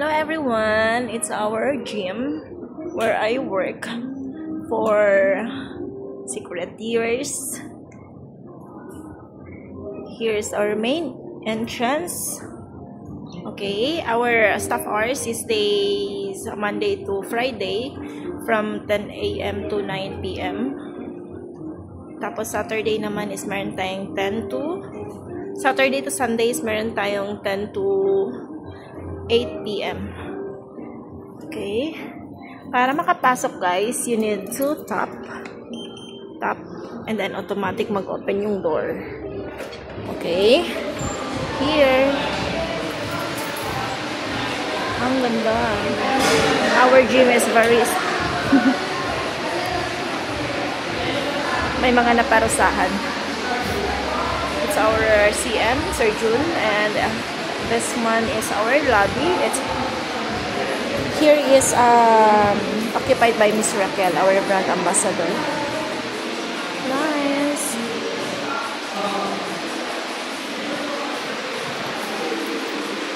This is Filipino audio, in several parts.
Hello everyone, it's our gym where I work for secretaries. Here's our main entrance. Okay, our staff hours is days Monday to Friday from 10 a.m. to 9 p.m. Tapos Saturday naman is meron tayong 10 to Saturday to Sundays meron tayong 10 to 8 p.m. Okay. Para makapasok guys, you need to tap and then automatic mag-open yung door. Okay. Here. Ang ganda. Our gym is very may mga naparusahan. It's our CM, Sir June, and this one is our lobby. Here is occupied by Miss Raquel, our brand ambassador. Nice.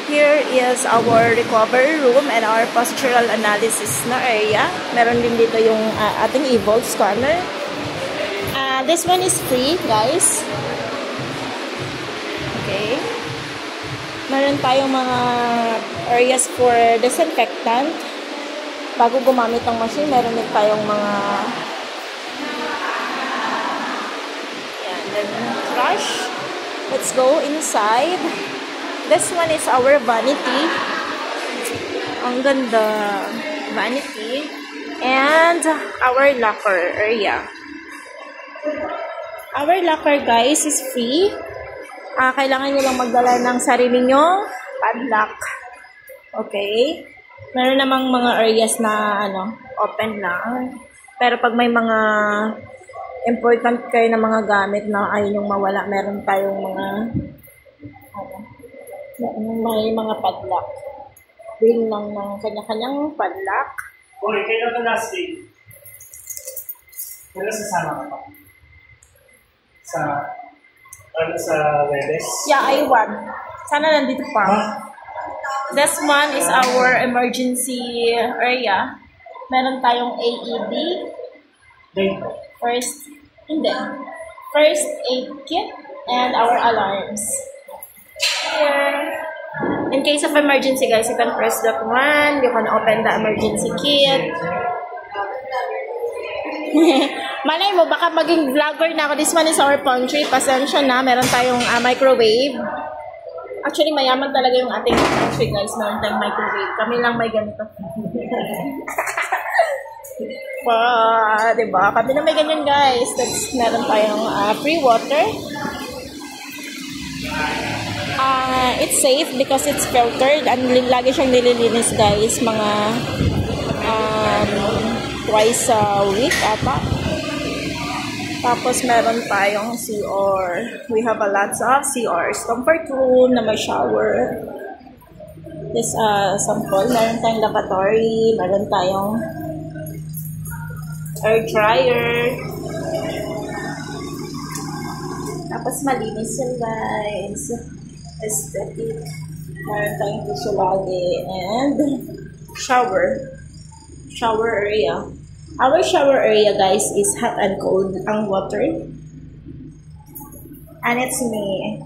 Here is our recovery room and our postural analysis na area. Meron din dito yung ating Evolve scanner. This one is free, guys. Okay. Meron tayong mga areas for disinfectant. Bago gumamit ng machine, meron din tayong mga then trash. Let's go inside. This one is our vanity. Ang ganda. Vanity. And our locker area. Our locker, guys, is free. Kailangan nyo lang magdala ng sarili nyo padlock. Okay? Meron namang mga areas na open lang. Pero pag may mga important kayo na mga gamit na ayaw yung mawala, meron tayong mga may mga padlock. Bring lang ng kanya-kanyang padlock. Okay, kailan ka last day? Kailan sasama ka pa? Sa Webes? Yeah, I want. Sana nandito pa. Huh? This one is our emergency area. Meron tayong AED. First aid kit and our alarms. Here. In case of emergency, guys, you can press that one. You can open the emergency kit. Malay mo, baka maging vlogger na ako. This one is our pantry. Pasensya na. Meron tayong microwave. Actually, mayaman talaga yung ating pantry, guys. Meron tayong microwave. Kami lang may ganito. Diba? Kami na may ganyan, guys. Meron tayong free water. It's safe because it's filtered. And lagi siyang nililinis, guys. Mga twice a week ata. Tapos meron tayong CR. We have a lots of CRs. Comfort room na may shower. This sample. Meron tayong lavatory. Meron tayong air dryer. Tapos malinis yun, guys. Aesthetic. Meron tayong tissue lagi. And shower. Shower area. Our shower area, guys, is hot and cold ang water. And it's me.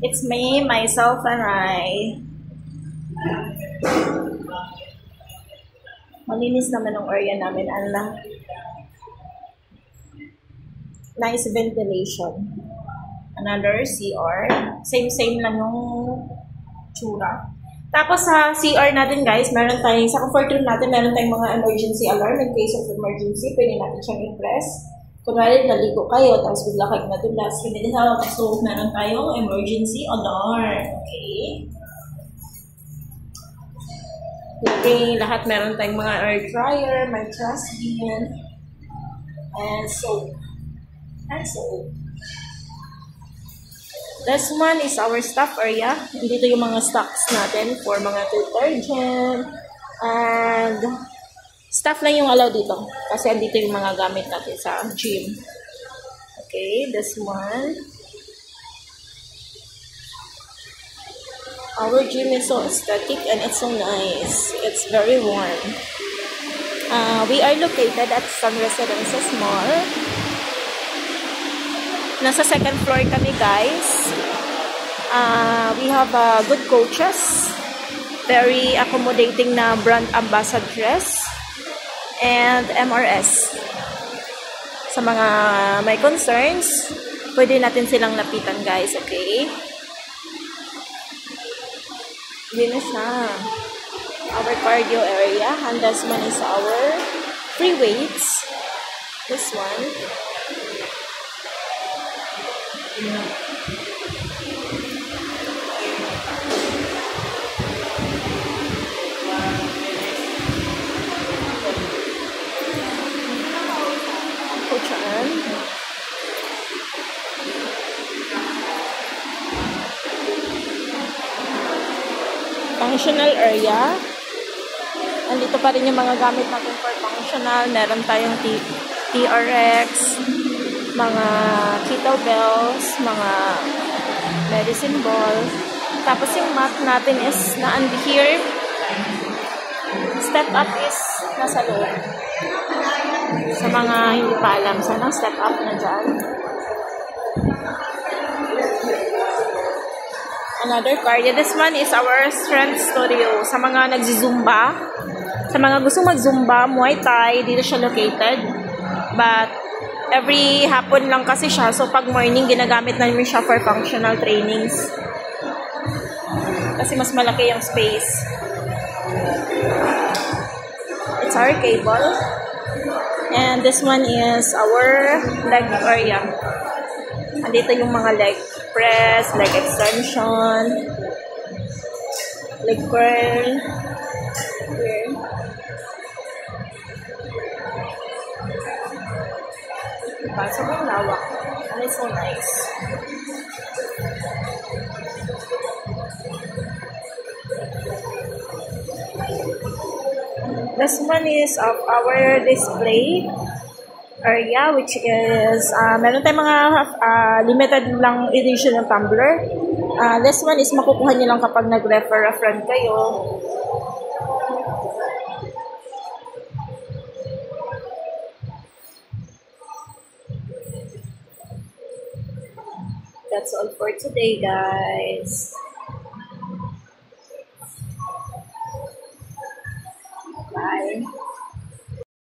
It's me, myself, and I. Malinis naman ang area namin. Allah. Nice ventilation. Another CR. Same lang yung tsura. Tapos sa CR natin, guys, meron tayong, sa comfort room natin, meron tayong mga emergency alarm. In case of emergency, pwede natin siyang i-press. Kunwari, naligo kayo, tapos bigla kayo nadulas. So, meron tayong emergency alarm. Okay? Okay, lahat meron tayong mga air dryer, may trash bin, and soap. This one is our staff area. Dito yung mga stocks natin for mga detergent. And staff lang yung allow dito. Kasi andito yung mga gamit natin sa gym. Okay, this one. Our gym is so aesthetic and it's so nice. It's very warm. We are located at Sun Residences Mall. Nasa second floor kami, guys. We have good coaches. Very accommodating na brand ambassadress. And MRS. Sa mga may concerns, pwede natin silang lapitan, guys. Okay? Yun na siya. Our cardio area. And this one is our free weights. This one. Kuchaan. Functional area. Andito pa rin yung mga gamit natin for functional. Meron tayong TRX, mga kettlebells, mga medicine ball. Tapos yung mat natin is na-and here. Step up is nasa loob. Sa mga hindi pa alam, sana step up na dyan. Another cardio. This one is our strength studio. Sa mga nagzumba, sa mga gusto mag-zumba, Muay Thai, dito siya located. But, every hapon lang kasi siya. So, pag morning, ginagamit namin siya for functional trainings. Kasi mas malaki yung space. It's our cable. And this one is our leg area. Andito yung mga leg press, leg extension, leg curl. Here. Diba? Sobrang lawak. And it's so nice. This one is of our display area, which is meron tayong mga limited lang edition ng tumbler. This one is makukuha nyo lang kapag nag-refer a friend kayo. That's all for today, guys.